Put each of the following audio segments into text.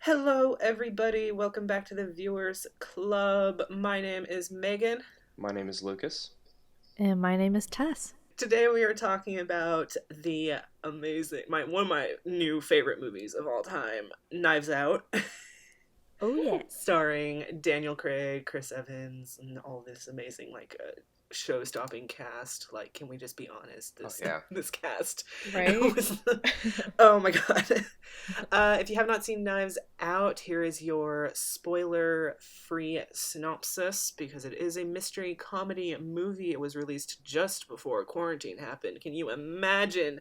Hello, everybody. Welcome back to the Viewers Club. My name is Megan. My name is Lucas. And my name is Tess. Today we are talking about the amazing, one of my new favorite movies of all time, Knives Out, Oh, yeah. starring Daniel Craig, Chris Evans, and all this amazing show-stopping cast. Like, can we just be honest? This cast, Right? oh my god. If you have not seen Knives Out, here is your spoiler-free synopsis, because it is a mystery comedy movie. It was released just before quarantine happened. Can you imagine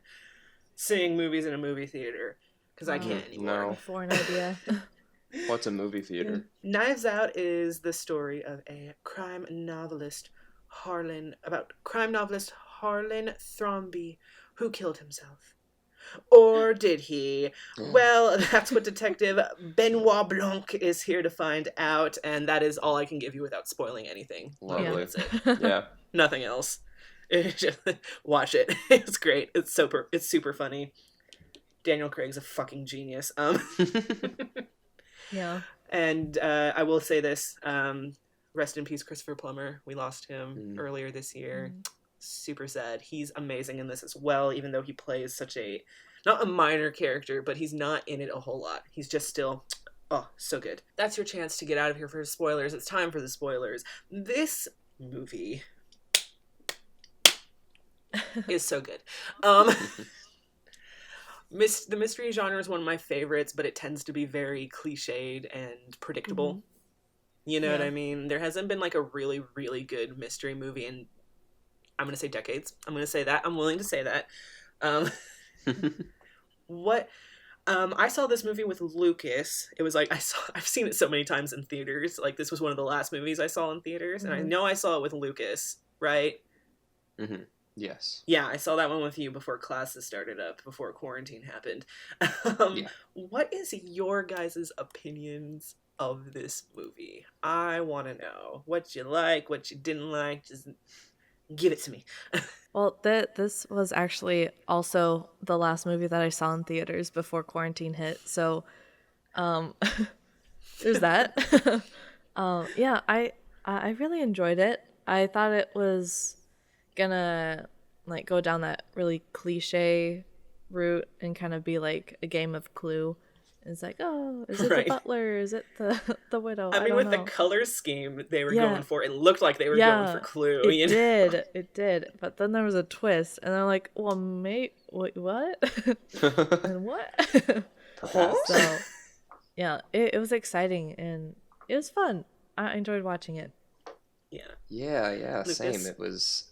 seeing movies in a movie theater? Because I can't anymore. No. Foreign idea. What's a movie theater? Knives Out is the story of a crime novelist Harlan Thrombey, who killed himself. Or did he? Well, that's what Detective Benoit Blanc is here to find out, and that is all I can give you without spoiling anything. Lovely. Yeah. Yeah. Nothing else. Just watch it. It's great. It's super funny. Daniel Craig's a fucking genius. Yeah. And I will say this, rest in peace, Christopher Plummer. We lost him earlier this year. Super sad. He's amazing in this as well, even though he plays such not a minor character, but he's not in it a whole lot. He's just still, so good. That's your chance to get out of here for spoilers. It's time for the spoilers. This movie is so good. The mystery genre is one of my favorites, but it tends to be very cliched and predictable. Mm-hmm. You know what I mean? There hasn't been like a really, really good mystery movie in, I'm going to say decades. I'm going to say that. I'm willing to say that. I saw this movie with Lucas. It was like, I've seen it so many times in theaters. Like, this was one of the last movies I saw in theaters. And I know I saw it with Lucas, right? Mm-hmm. Yes. Yeah, I saw that one with you before classes started up, before quarantine happened. What is your guys' opinions of this movie? I want to know what you like, what you didn't like. Just give it to me. Well, this was actually also the last movie that I saw in theaters before quarantine hit. So, there's that. Yeah, I really enjoyed it. I thought it was gonna like go down that really cliche route and kind of be like a game of Clue. It's like, oh, is it the butler? Is it the widow? I mean, with the color scheme they were going for, it looked like they were going for Clue. It did. But then there was a twist, and they're like, well, mate, what? And what? So, yeah, it was exciting, and it was fun. I enjoyed watching it. Yeah, Lucas? Same. It was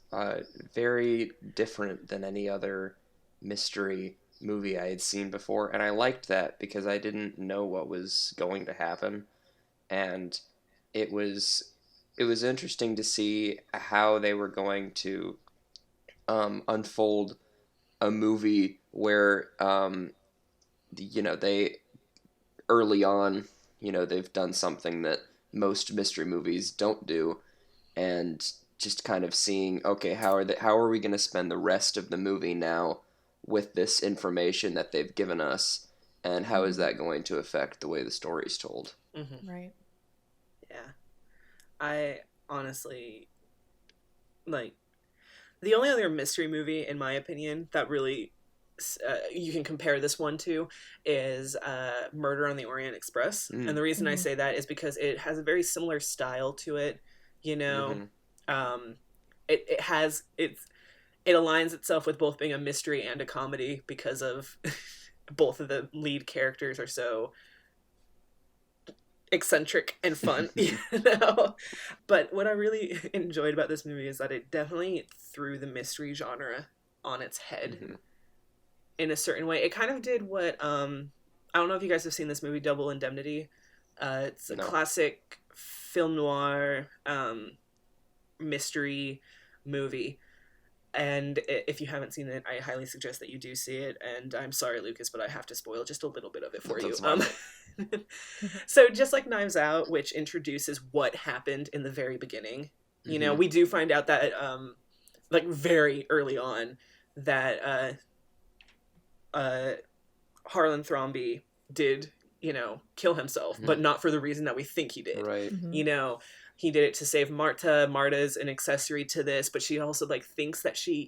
very different than any other mystery movie I had seen before, and I liked that because I didn't know what was going to happen, and it was interesting to see how they were going to unfold a movie where they early on, they've done something that most mystery movies don't do, and just kind of seeing, okay, how are we going to spend the rest of the movie now with this information that they've given us, and how is that going to affect the way the story's told? Mm-hmm. Right. Yeah. I honestly, like, the only other mystery movie, in my opinion, that really you can compare this one to is Murder on the Orient Express. And the reason I say that is because it has a very similar style to it, it aligns itself with both being a mystery and a comedy because of both of the lead characters are so eccentric and fun, But what I really enjoyed about this movie is that it definitely threw the mystery genre on its head in a certain way. It kind of did what, I don't know if you guys have seen this movie, Double Indemnity. It's a classic film noir mystery movie. And if you haven't seen it, I highly suggest that you do see it. And I'm sorry, Lucas, but I have to spoil just a little bit of it for you. So just like Knives Out, which introduces what happened in the very beginning, we do find out that, like very early on, that Harlan Thrombey did kill himself, but not for the reason that we think he did. Right. He did it to save Marta. Marta's an accessory to this, but she also thinks that she,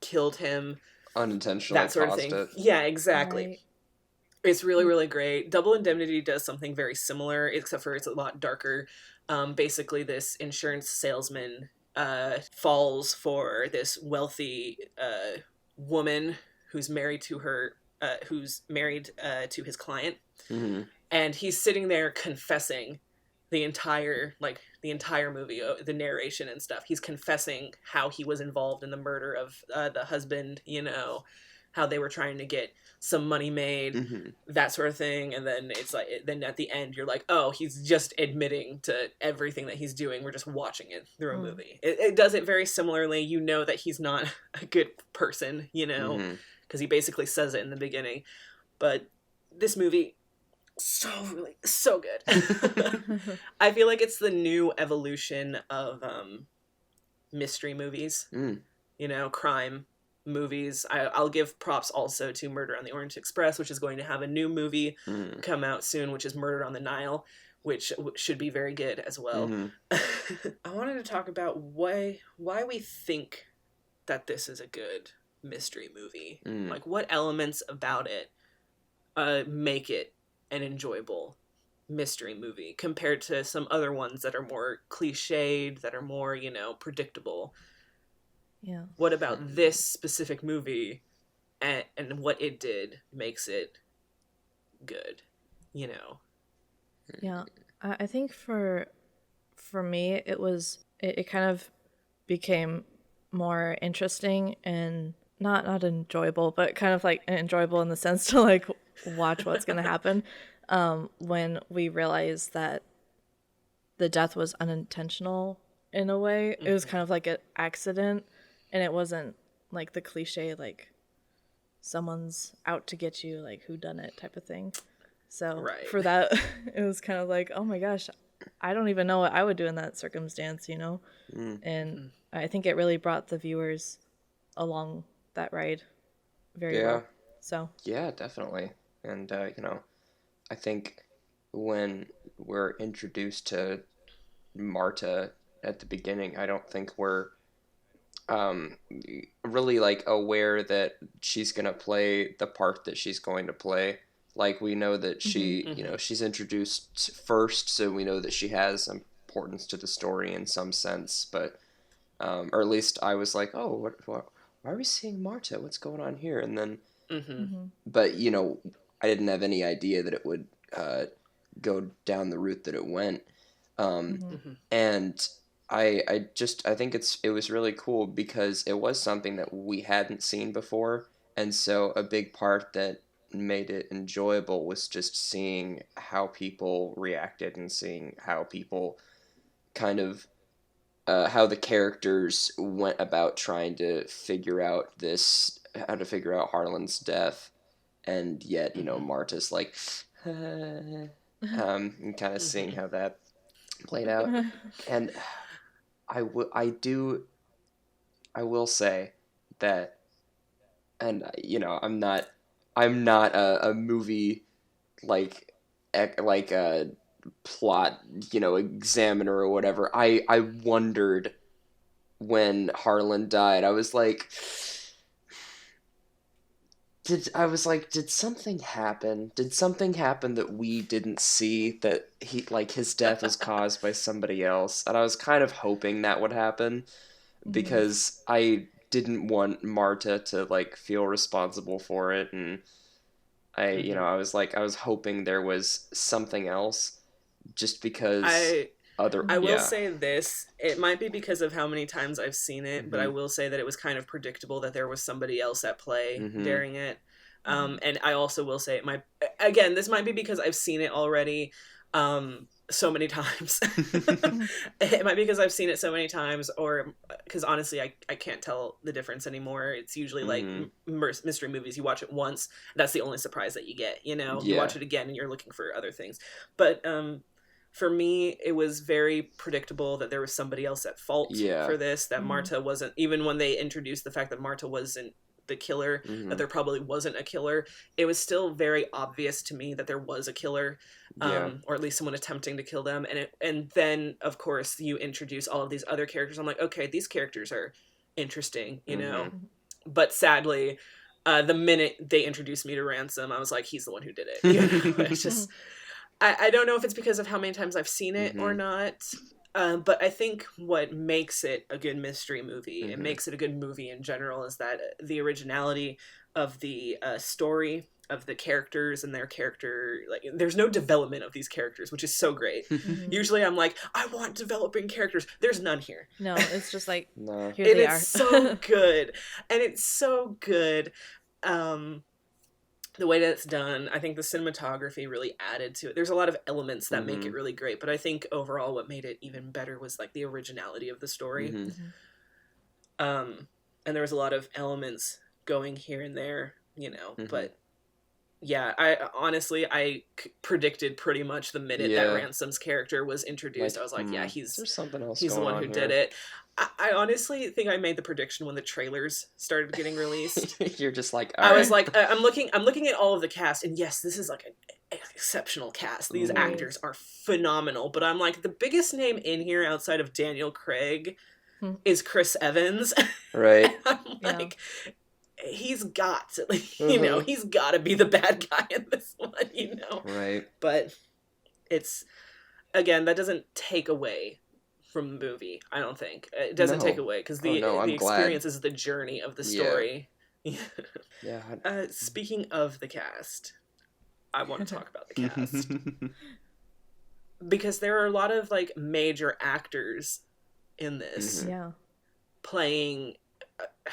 killed him. Unintentionally that sort of thing. it. Yeah, exactly. Right. It's really, really great. Double Indemnity does something very similar, except for it's a lot darker. Basically, this insurance salesman falls for this wealthy woman who's married to his client, and he's sitting there confessing the entire movie, the narration and stuff. He's confessing how he was involved in the murder of the husband, how they were trying to get some money made, that sort of thing. And then it's then at the end, you're like, oh, he's just admitting to everything that he's doing. We're just watching it through a movie. It does it very similarly. That he's not a good person, because he basically says it in the beginning. But this movie, so good. I feel like it's the new evolution of mystery movies, crime movies. I'll give props also to Murder on the Orient Express, which is going to have a new movie come out soon, which is Murder on the Nile, which should be very good as well. I wanted to talk about why we think that this is a good mystery movie. Like, what elements about it make it an enjoyable mystery movie compared to some other ones that are more cliched, that are more, predictable. Yeah. What about this specific movie and what it did makes it good, Yeah. I think for me, it kind of became more interesting and not enjoyable, but kind of like enjoyable in the sense to like watch what's going to happen when we realized that the death was unintentional in a way. It was kind of like an accident, and it wasn't like the cliche like someone's out to get you, like whodunit type of thing. So for that, it was kind of like, oh my gosh, I don't even know what I would do in that circumstance, And I think it really brought the viewers along that ride very well. So yeah, definitely. And I think when we're introduced to Marta at the beginning, I don't think we're really like aware that she's gonna play the part that she's going to play. Like, we know that she she's introduced first, so we know that she has importance to the story in some sense, but or at least I was like, oh, what why are we seeing Marta? What's going on here? And then but I didn't have any idea that it would go down the route that it went. And I think it was really cool because it was something that we hadn't seen before, and so a big part that made it enjoyable was just seeing how people reacted and seeing how people kind of how the characters went about trying to figure out Harlan's death, and yet Marta's like and kind of seeing how that played out. And I will say that, and I'm not a movie like a plot examiner or whatever. I wondered when Harlan died. I was like, did something happen? Did something happen that we didn't see, that his death was caused by somebody else? And I was kind of hoping that would happen because I didn't want Marta to feel responsible for it, and I was hoping there was something else, just because I will say this, it might be because of how many times I've seen it, but I will say that it was kind of predictable that there was somebody else at play during it. And I also will say this might be because I've seen it already so many times. It might be because I've seen it so many times, or because honestly I can't tell the difference anymore. It's usually mystery movies, you watch it once, that's the only surprise that you get, you watch it again and you're looking for other things. But for me, it was very predictable that there was somebody else at fault for this, that Marta wasn't, even when they introduced the fact that Marta wasn't the killer, that there probably wasn't a killer. It was still very obvious to me that there was a killer, or at least someone attempting to kill them. And then, of course, you introduce all of these other characters. I'm like, okay, these characters are interesting, you know? But sadly, the minute they introduced me to Ransom, I was like, he's the one who did it. You know? It's just, I don't know if it's because of how many times I've seen it or not. But I think what makes it a good mystery movie, it makes it a good movie in general, is that the originality of the story, of the characters and their character, like, there's no development of these characters, which is so great. Usually I'm like, I want developing characters. There's none here. No, it's just like, No. here they are. It's so good. And it's so good. The way that it's done, I think the cinematography really added to it. There's a lot of elements that make it really great, but I think overall what made it even better was like the originality of the story. And there was a lot of elements going here and there, you know, but yeah, I predicted pretty much the minute that Ransom's character was introduced. I was like, yeah, there's something else he's the going one on who here. did it. I honestly think I made the prediction when the trailers started getting released. You're just like, I was like, I'm looking at all of the cast, and yes, this is like an exceptional cast. These actors are phenomenal, but I'm like, the biggest name in here outside of Daniel Craig is Chris Evans. Right. I'm like, he's got to, you know, he's got to be the bad guy in this one, you know. Right. But it's, again, that doesn't take away from the movie, I don't think. It doesn't take away, because the experience is the journey of the story. Yeah. Speaking of the cast, I want to talk about the cast. Because there are a lot of, like, major actors in this playing,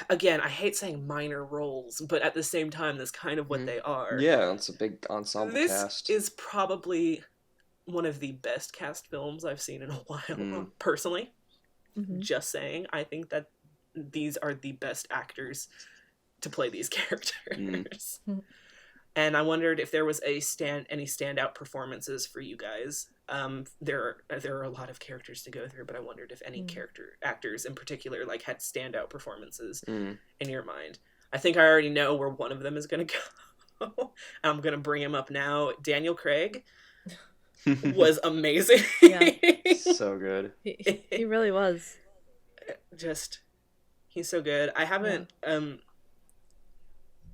again, I hate saying minor roles, but at the same time, that's kind of what they are. Yeah, it's a big ensemble cast. This is probably one of the best cast films I've seen in a while, personally. Just saying, I think that these are the best actors to play these characters. And I wondered if there was any standout performances for you guys. There are a lot of characters to go through, but I wondered if any actors in particular, like, had standout performances in your mind. I think I already know where one of them is going to go. I'm going to bring him up now. Daniel Craig was amazing. So good. He really was. He's so good. I haven't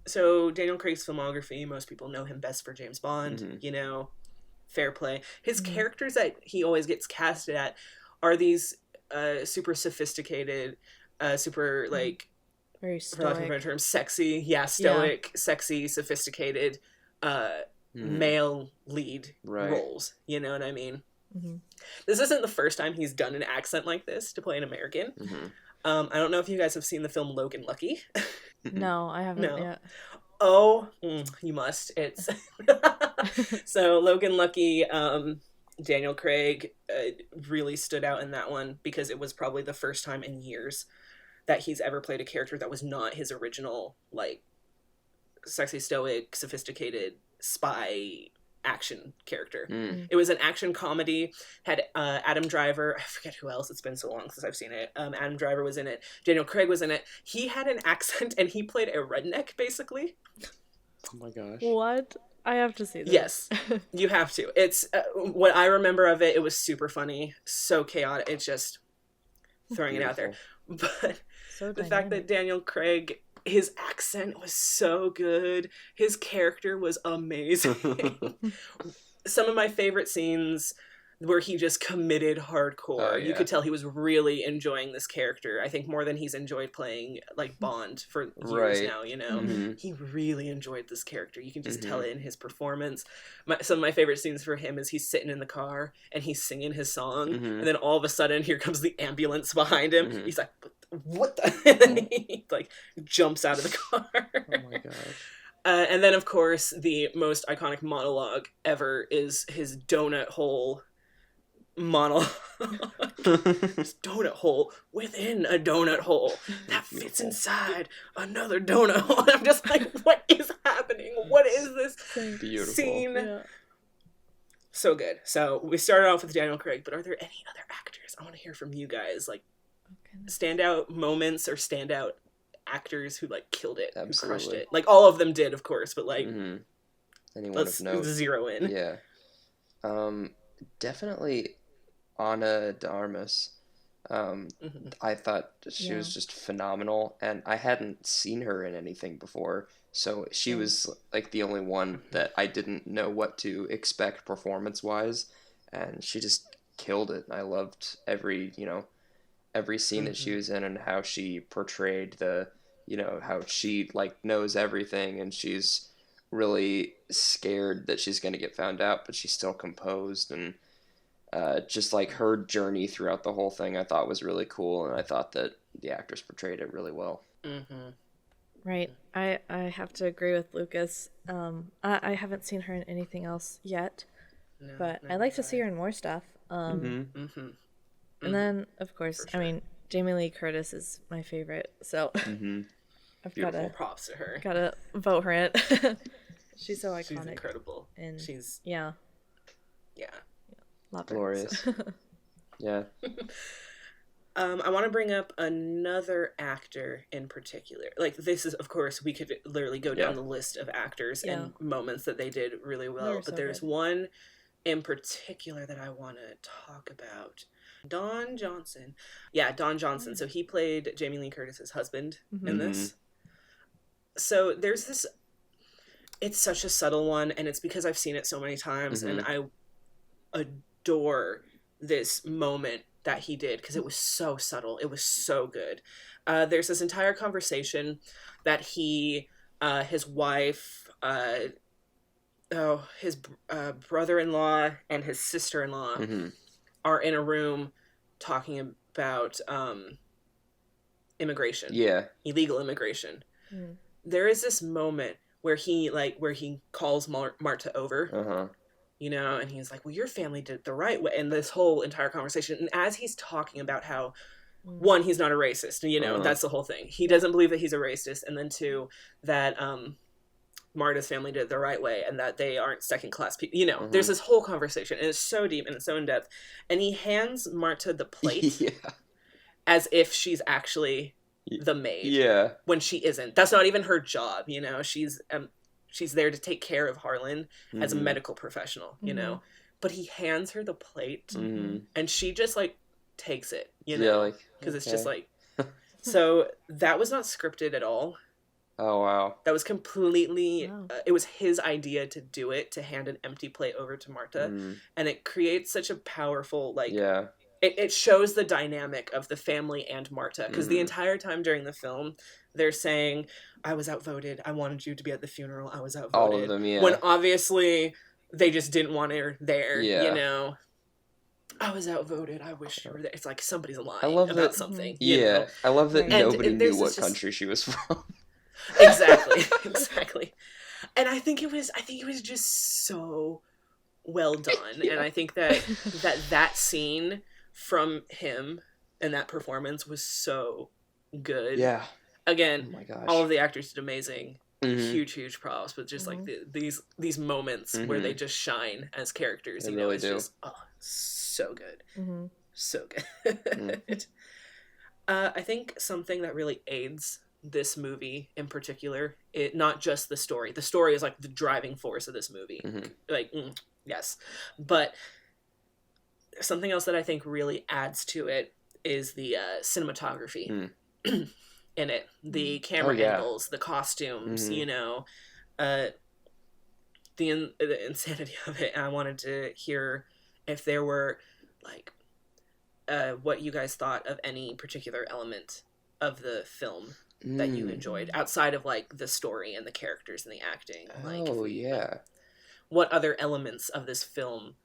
so Daniel Craig's filmography, most people know him best for James Bond, you know, fair play. His characters that he always gets casted at are these super sophisticated, super, like, very for lack of a better stoic, term, sexy, stoic, sexy, sophisticated male lead roles. You know what I mean? This isn't the first time he's done an accent like this to play an American. I don't know if you guys have seen the film Logan Lucky. No, I haven't yet. Oh, you must. It's so Logan Lucky, Daniel Craig really stood out in that one because it was probably the first time in years that he's ever played a character that was not his original, like, sexy, stoic, sophisticated spy action character. It was an action comedy, had Adam Driver, I forget who else, it's been so long since I've seen it. Adam Driver was in it, Daniel Craig was in it. He had an accent and he played a redneck, basically. Oh my gosh. What? I have to see this. Yes, you have to. It's what I remember of it. It was super funny, so chaotic. It's just throwing it out there. But the fact that Daniel Craig, his accent was so good. His character was amazing. Some of my favorite scenes where he just committed hardcore. You could tell he was really enjoying this character. I think more than he's enjoyed playing, like, Bond for years now, you know? He really enjoyed this character. You can just tell it in his performance. Some of my favorite scenes for him is he's sitting in the car and he's singing his song, and then all of a sudden here comes the ambulance behind him. He's like, what the? And then he, like, jumps out of the car. Oh my gosh. And then, of course, the most iconic monologue ever is his donut hole monologue. This donut hole within a donut hole that fits inside another donut hole. I'm just like, what is happening? What is this scene? Yeah. So good. So we started off with Daniel Craig, but are there any other actors? I want to hear from you guys, like, standout moments or standout actors who like killed it, who crushed Absolutely. it. Like all of them did, of course, but like Anyone let's of note. zero in. Yeah. Definitely Ana de Armas. I thought she was just phenomenal, and I hadn't seen her in anything before, so she was like the only one that I didn't know what to expect performance-wise, and she just killed it. I loved every scene that she was in, and how she portrayed how she like knows everything, and she's really scared that she's going to get found out, but she's still composed, and just like her journey throughout the whole thing, I thought was really cool, and I thought that the actress portrayed it really well. Right. I have to agree with Lucas. I haven't seen her in anything else yet, but I'd like to see her in more stuff. And then, of course, I mean, Jamie Lee Curtis is my favorite, so I've got to props to her. Gotta vote her in. She's so iconic. She's incredible. And she's yeah. Love glorious. Yeah. I want to bring up another actor in particular. Like, this is, of course, we could literally go down the list of actors and moments that they did really well. But there's one in particular that I want to talk about. Don Johnson. Yeah, Don Johnson. So he played Jamie Lee Curtis's husband in this. So there's this... It's such a subtle one, and it's because I've seen it so many times, and I adore this moment that he did, because it was so subtle. It was so good. There's this entire conversation that his wife, his brother-in-law and his sister-in-law are in a room talking about immigration. Yeah. Illegal immigration. There is this moment where he calls Marta over. And he's like, well, your family did it the right way. And this whole entire conversation. And as he's talking about how, one, he's not a racist, that's the whole thing. He doesn't believe that he's a racist. And then two, that Marta's family did it the right way and that they aren't second-class people. There's this whole conversation. And it's so deep and it's so in-depth. And he hands Marta the plate as if she's actually the maid. Yeah. When she isn't. That's not even her job, She's there to take care of Harlan as a medical professional, But he hands her the plate, and she just, takes it, Because it's just, So, that was not scripted at all. Oh, wow. That was completely... it was his idea to do it, to hand an empty plate over to Marta. And it creates such a powerful, It shows the dynamic of the family and Marta. Because the entire time during the film... They're saying, I was outvoted. I wanted you to be at the funeral. I was outvoted. All of them, yeah. When obviously they just didn't want her there, I was outvoted. I wish you were there. It's like somebody's lying about something. Yeah. I love that nobody knew what country she was from. Exactly. And I think it was just so well done. And I think that scene from him and that performance was so good. Yeah. Again, all of the actors did amazing. Huge props, but just these moments where they just shine as characters. They really do. Just, so good. So good. I think something that really aids this movie in particular, not just the story. The story is the driving force of this movie. Yes. But something else that I think really adds to it is the cinematography. In it, the camera angles, the costumes, the insanity of it. And I wanted to hear if there were what you guys thought of any particular element of the film that you enjoyed outside of the story and the characters and the acting. What other elements of this film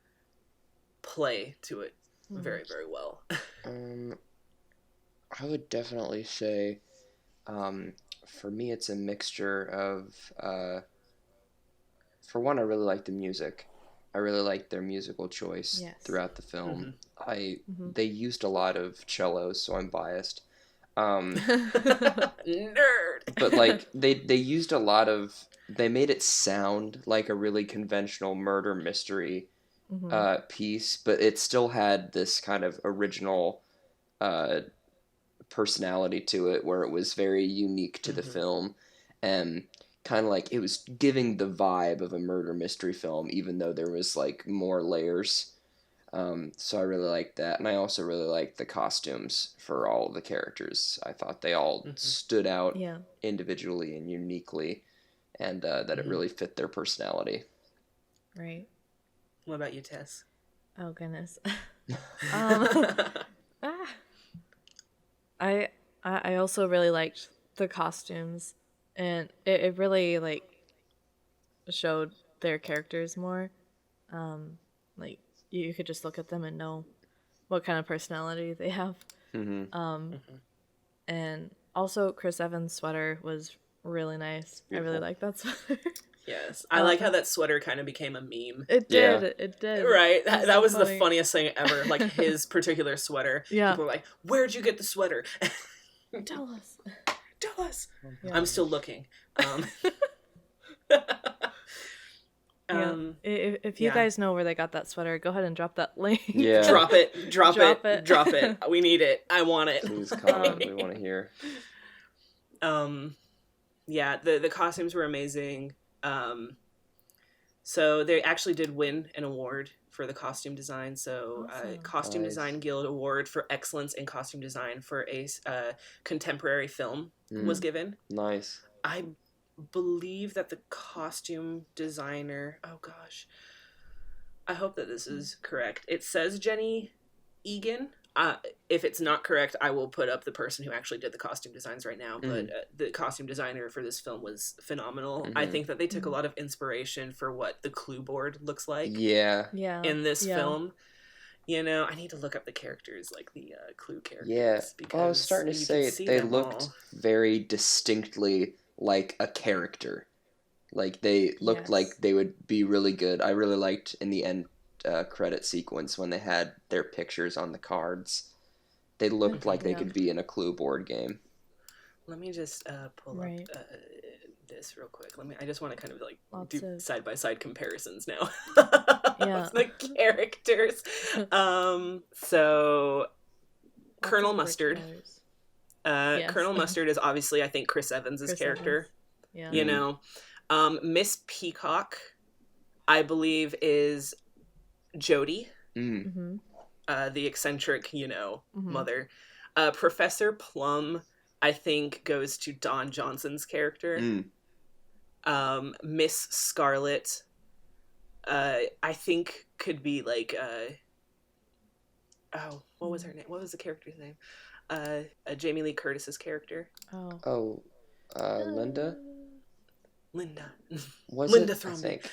play to it very, very well? I would definitely say, for me, it's a mixture of, for one, I really like the music. I really like their musical choice throughout the film. They used a lot of cellos, so I'm biased. Nerd! But, they used a lot of... They made it sound like a really conventional murder mystery piece, but it still had this kind of original... personality to it, where it was very unique to the film, and kind of like it was giving the vibe of a murder mystery film, even though there was like more layers. So I really liked that, and I also really liked the costumes for all of the characters. I thought they all stood out individually and uniquely, and that it really fit their personality. Right. What about you, Tess? Oh goodness. I also really liked the costumes, and it really like showed their characters more. Like you could just look at them and know what kind of personality they have. And also Chris Evans' sweater was really nice. Beautiful. I really like that sweater. Yes. I like how that sweater kind of became a meme. It did. Yeah. It did. Right. That was funny. The funniest thing ever. Like his particular sweater. Yeah. People were like, "Where'd you get the sweater?" Tell us. Tell us. Yeah. I'm still looking. If you guys know where they got that sweater, go ahead and drop that link. Yeah. Drop it. We need it. I want it. Please comment. We want to hear. Yeah, the costumes were amazing. So they actually did win an award for the costume design. So Costume Design Guild Award for Excellence in Costume Design for a contemporary film was given. Nice. I believe that the costume designer, oh gosh, I hope that this is correct. It says Jenny Egan. If it's not correct, I will put up the person who actually did the costume designs right now. But the costume designer for this film was phenomenal. I think that they took a lot of inspiration for what the clue board looks like. Yeah. In this film. You know, I need to look up the characters, like the clue characters. Yeah. Well, I was starting to say they looked very distinctly like a character. Like they looked like they would be really good. I really liked in the end credit sequence when they had their pictures on the cards. They looked like they could be in a clue board game. Let me just pull up this real quick. I just want to kind of like do side by side comparisons now. Of the characters. So Colonel Mustard. Colonel Mustard is obviously, I think, Chris Evans' character. Yeah. You know, Miss Peacock, I believe, is Jody, the eccentric, mother. Professor Plum, I think, goes to Don Johnson's character. Miss Scarlet, I think, could be like, what was her name? What was the character's name? Jamie Lee Curtis's character. Linda. Was Linda Thrombey.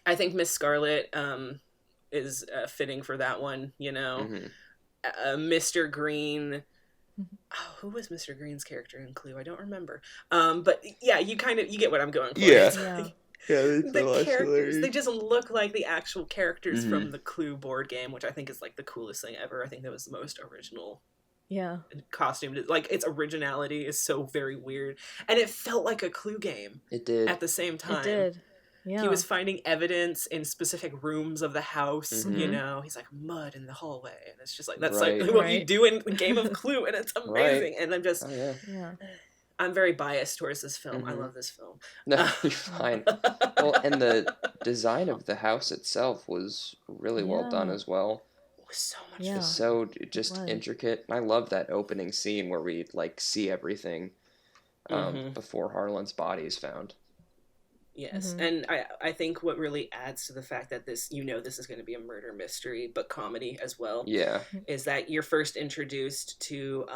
I think Miss Scarlet is fitting for that one, Mr. Green. Oh, who was Mr. Green's character in Clue? I don't remember. But yeah, you get what I'm going for. Yeah. The characters, they just look like the actual characters from the Clue board game, which I think is like the coolest thing ever. I think that was the most original costume. Like, its originality is so very weird. And it felt like a Clue game. It did. At the same time. It did. Yeah. He was finding evidence in specific rooms of the house, He's like, mud in the hallway. And it's just like, that's like what you do in the game of Clue, and it's amazing. And I'm just... I'm very biased towards this film. I love this film. No, you're fine. Well, and the design of the house itself was really well done as well. It was so much fun. It's so just intricate. I love that opening scene where we like see everything before Harlan's body is found. Yes, and I think what really adds to the fact that this is going to be a murder mystery, but comedy as well. Yeah, is that you're first introduced to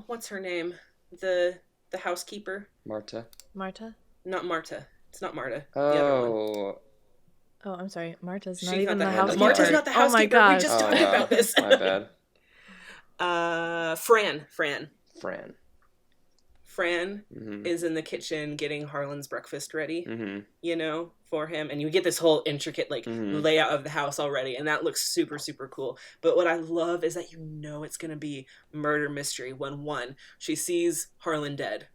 what's her name? The housekeeper? Marta? Not Marta. It's not Marta. Oh. The other one. Oh, I'm sorry. Marta's not even the housekeeper. Marta's not the housekeeper. Oh my God. We just talked about this. My bad. Fran. Fran is in the kitchen getting Harlan's breakfast ready, for him. And you get this whole intricate, layout of the house already. And that looks super, super cool. But what I love is that it's going to be murder mystery when, one, she sees Harlan dead.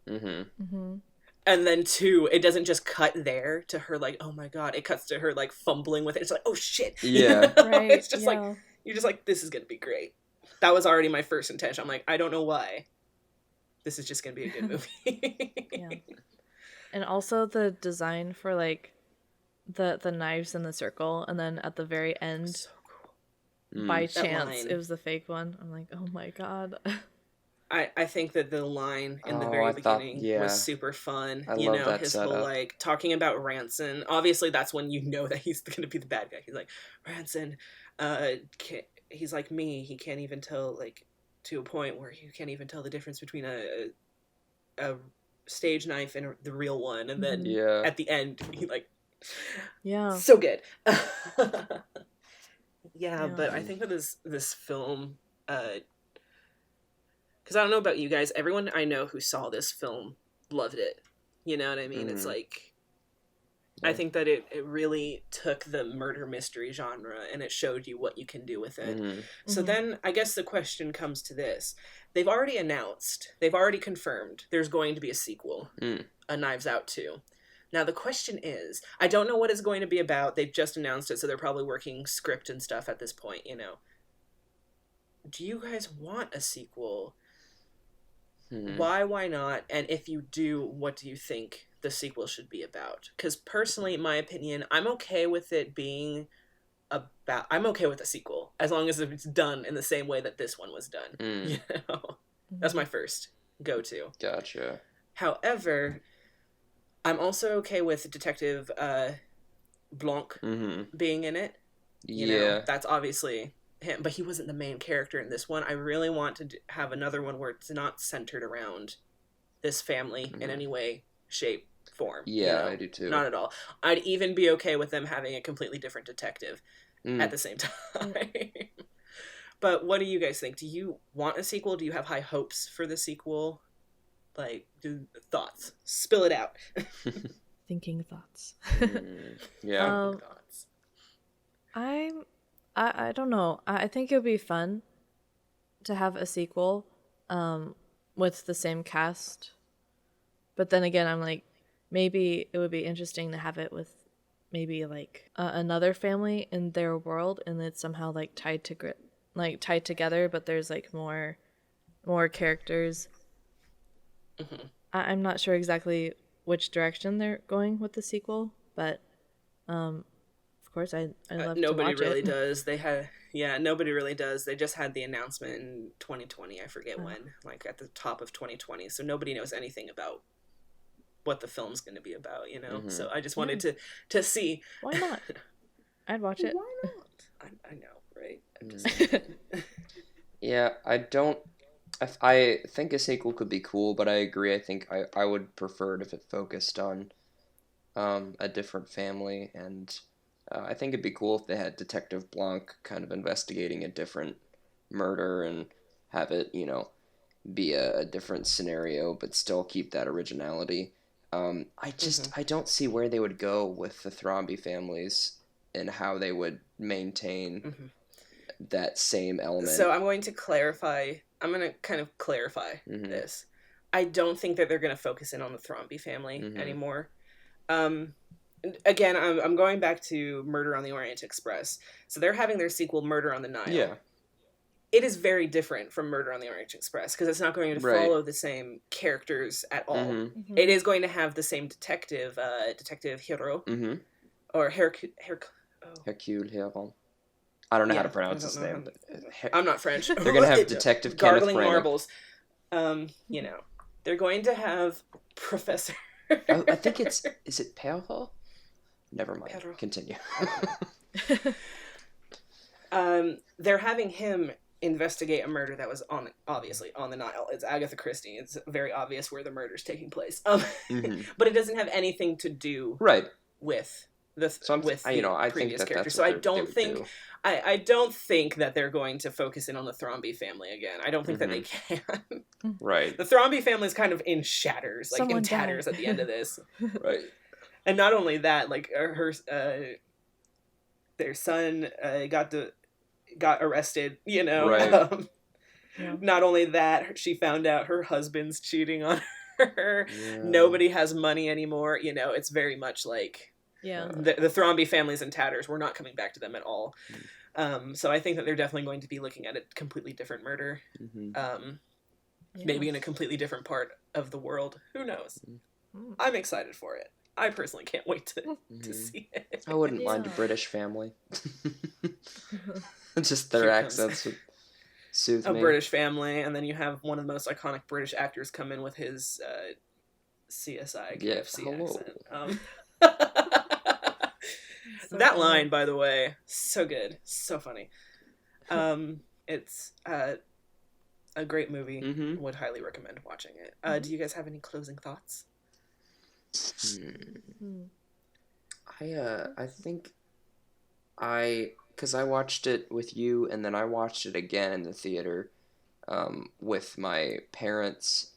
And then, two, it doesn't just cut there to her, like, oh my God. It cuts to her, like, fumbling with it. It's like, oh shit. Yeah. Right. It's just like, you're just like, this is going to be great. that was already my first intention. I'm like, I don't know why. This is just gonna be a good movie. Yeah. And also the design for like the knives in the circle, and then at the very end, So cool. by That chance, line. it was the fake one. I'm like, oh my god. I think that the line in the Oh, very I thought- beginning yeah. was super fun. I You love know, that his whole setup. like talking about Ranson. Obviously, that's when you know that he's gonna be the bad guy. He's like, Ranson, he's like me. He can't even tell, like, to a point where you can't even tell the difference between a stage knife and the real one. And then Yeah. at the end, he like, Yeah. so good. Yeah, Yeah. but I think that this film, because I don't know about you guys, everyone I know who saw this film loved it. You know what I mean? It's Mhm. like, Yeah. I think that it really took the murder mystery genre and it showed you what you can do with it. Mhm. So then I guess the question comes to this. They've already confirmed there's going to be a sequel, A Knives Out 2. Now the question is, I don't know what it's going to be about. They've just announced it, so they're probably working script and stuff at this point, you know. Do you guys want a sequel? Why not? And if you do, what do you think the sequel should be about? Because personally, in my opinion, I'm okay with it being about... I'm okay with a sequel, as long as it's done in the same way that this one was done. You know? That's my first go-to. Gotcha. However, I'm also okay with Detective Blanc being in it. You know, that's obviously him, but he wasn't the main character in this one. I really want to have another one where it's not centered around this family in any way, shape, form. Yeah, you know? I do too. Not at all. I'd even be okay with them having a completely different detective at the same time. But what do you guys think? Do you want a sequel? Do you have high hopes for the sequel? Like, thoughts. Spill it out. Thinking thoughts. Yeah. Thoughts. I don't know. I think it would be fun to have a sequel with the same cast. But then again, I'm like, maybe it would be interesting to have it with maybe like another family in their world, and it's somehow like tied together, but there's like more characters. I'm not sure exactly which direction they're going with the sequel, but of course I love nobody to watch really it. does. Nobody really does. They just had the announcement in 2020. I forget when, like at the top of 2020. So nobody knows anything about what the film's going to be about, you know. So I just wanted to see. Why not? I'd watch it. Why not? I know, right? I'm just Yeah, I think a sequel could be cool, but I agree. I think I would prefer it if it focused on a different family, and I think it'd be cool if they had Detective Blanc kind of investigating a different murder and have it, you know, be a different scenario, but still keep that originality. I don't see where they would go with the Thrombey families and how they would maintain that same element. So I'm going to kind of clarify this. I don't think that they're going to focus in on the Thrombey family anymore. Again, I'm going back to Murder on the Orient Express. So they're having their sequel, Murder on the Nile. Yeah. It is very different from Murder on the Orient Express because it's not going to follow the same characters at all. It is going to have the same detective, Detective Hiro, or Hercule Heron. I don't know how to pronounce his name. I'm not French. They're going to have Detective Kenneth Gargling Branagh. Marbles. You know, they're going to have Professor... I think is it Perrault? Never mind. Perrault. Continue. They're having him investigate a murder that was obviously on the Nile. It's Agatha Christie. It's very obvious where the murder's taking place. But it doesn't have anything to do with the I previous think characters. that's So I what don't they think do. I don't think that they're going to focus in on the Thrombey family again. I don't think that they can. Right. The Thrombey family is kind of in shatters, like Someone in tatters died. at the end of this. Right. And not only that, like their son got arrested, you know. Right. Not only that, she found out her husband's cheating on her. Yeah. Nobody has money anymore, you know. It's very much like Yeah. The Thrombey family's in tatters. We're not coming back to them at all. So I think that they're definitely going to be looking at a completely different murder. Maybe in a completely different part of the world. Who knows? I'm excited for it. I personally can't wait to see it. I wouldn't mind a British family. Just their accents would soothe me. A British family, and then you have one of the most iconic British actors come in with his CSI KFC accent. That line, by the way, so good, so funny. It's a great movie. Would highly recommend watching it. Do you guys have any closing thoughts? I think because I watched it with you, and then I watched it again in the theater with my parents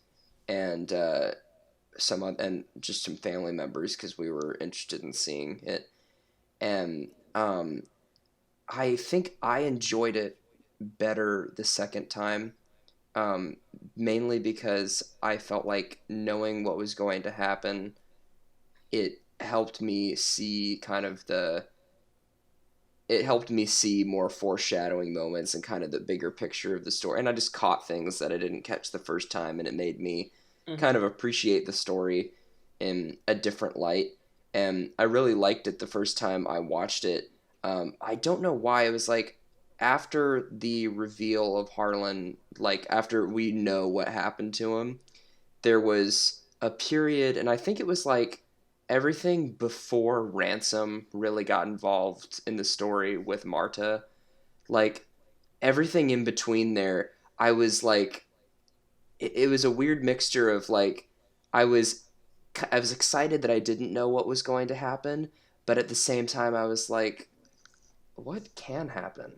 and and just some family members because we were interested in seeing it, and I think I enjoyed it better the second time, mainly because I felt like knowing what was going to happen, it helped me see it helped me see more foreshadowing moments and kind of the bigger picture of the story. And I just caught things that I didn't catch the first time, and it made me kind of appreciate the story in a different light. And I really liked it the first time I watched it. I don't know why. It was like after the reveal of Harlan, like after we know what happened to him, there was a period, and I think it was like everything before Ransom really got involved in the story with Marta, like everything in between there, I was like, it was a weird mixture of like, I was excited that I didn't know what was going to happen, but at the same time I was like, what can happen?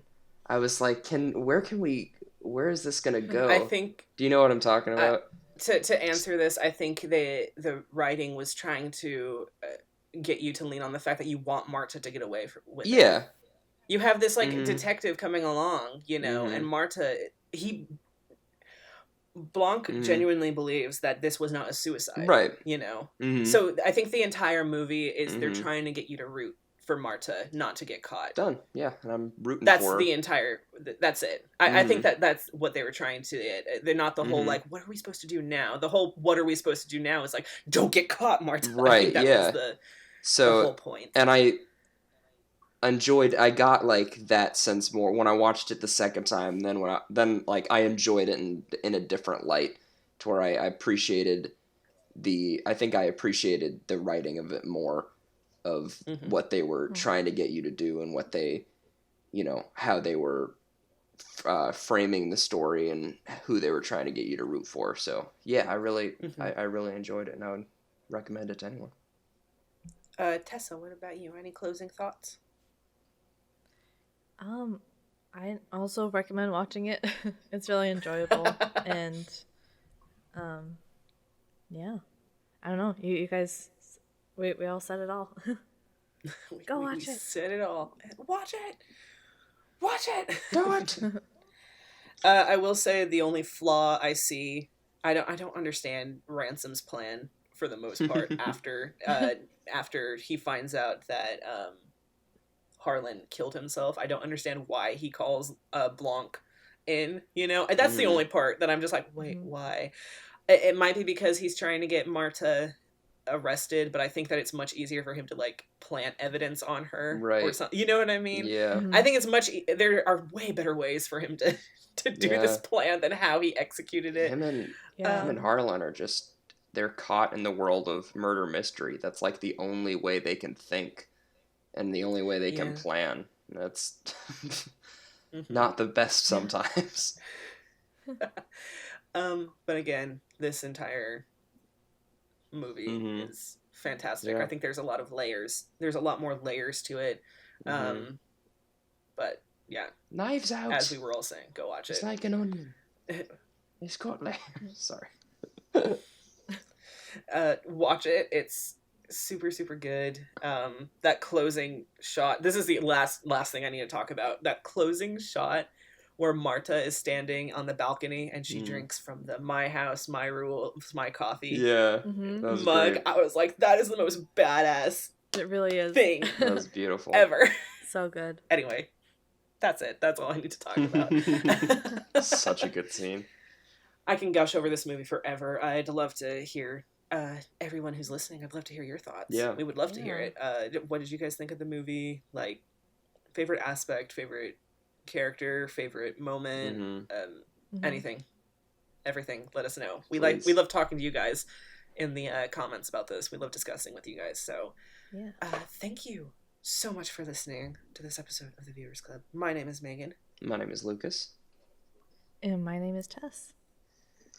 I was like, where is this gonna go? I think. Do you know what I'm talking about? To answer this, I think the writing was trying to get you to lean on the fact that you want Marta to get away with it. You have this like detective coming along, and Marta, Blanc genuinely believes that this was not a suicide, right? So I think the entire movie is they're trying to get you to root for Marta not to get caught. Done. Yeah, and I'm rooting that's for her. That's it. I think that's what they were trying to. They're not the whole like, what are we supposed to do now? The whole what are we supposed to do now is like, don't get caught, Marta. Right. That was the whole point. And I got like that sense more when I watched it the second time. Then I enjoyed it in a different light, to where I appreciated the writing of it more, of what they were trying to get you to do, and what they, how they were framing the story and who they were trying to get you to root for. So yeah, I really enjoyed it, and I would recommend it to anyone. Tessa, what about you? Any closing thoughts? I also recommend watching it. It's really enjoyable. And yeah, I don't know, you guys, we all said it all. Go watch it. Said it all. Watch it. Do it. I will say the only flaw I see, I don't understand Ransom's plan for the most part after he finds out that Harlan killed himself. I don't understand why he calls Blanc in, That's the only part that I'm just like, wait, why? It might be because he's trying to get Marta arrested, but I think that it's much easier for him to like plant evidence on her, right? Or something. You know what I mean? Yeah. I think it's there are way better ways for him to do this plan than how he executed it. Him and Harlan are just, they're caught in the world of murder mystery. That's like the only way they can think, and the only way they can plan. That's not the best sometimes. But again, this entire movie is fantastic. I think there's a lot of layers. There's a lot more layers to it. But yeah, Knives Out, as we were all saying, go watch it. It's like an onion. It's got layers. Sorry. Watch it. It's super, super good. That closing shot, this is the last thing I need to talk about. That closing shot where Marta is standing on the balcony and she drinks from the my house, my rules, my coffee That was mug. great. I was like, that is the most badass It really is. thing That was beautiful. ever. So good. Anyway, that's it. That's all I need to talk about. Such a good scene. I can gush over this movie forever. I'd love to hear everyone who's listening. I'd love to hear your thoughts. Yeah. We would love to hear it. What did you guys think of the movie? Like, favorite aspect, favorite character, favorite moment, anything, everything. Let us know. We love talking to you guys in the comments about this. We love discussing with you guys. So, thank you so much for listening to this episode of the Viewers Club. My name is Megan. My name is Lucas. And my name is Tess.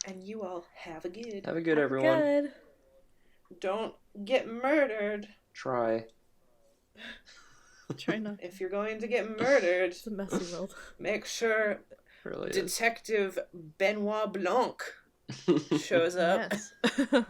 And you all have a good. Have a good, everyone. Good. Don't get murdered. Try. Try not. If you're going to get murdered, It's a messy world. make sure Really Detective Benoit Blanc shows up. Yes.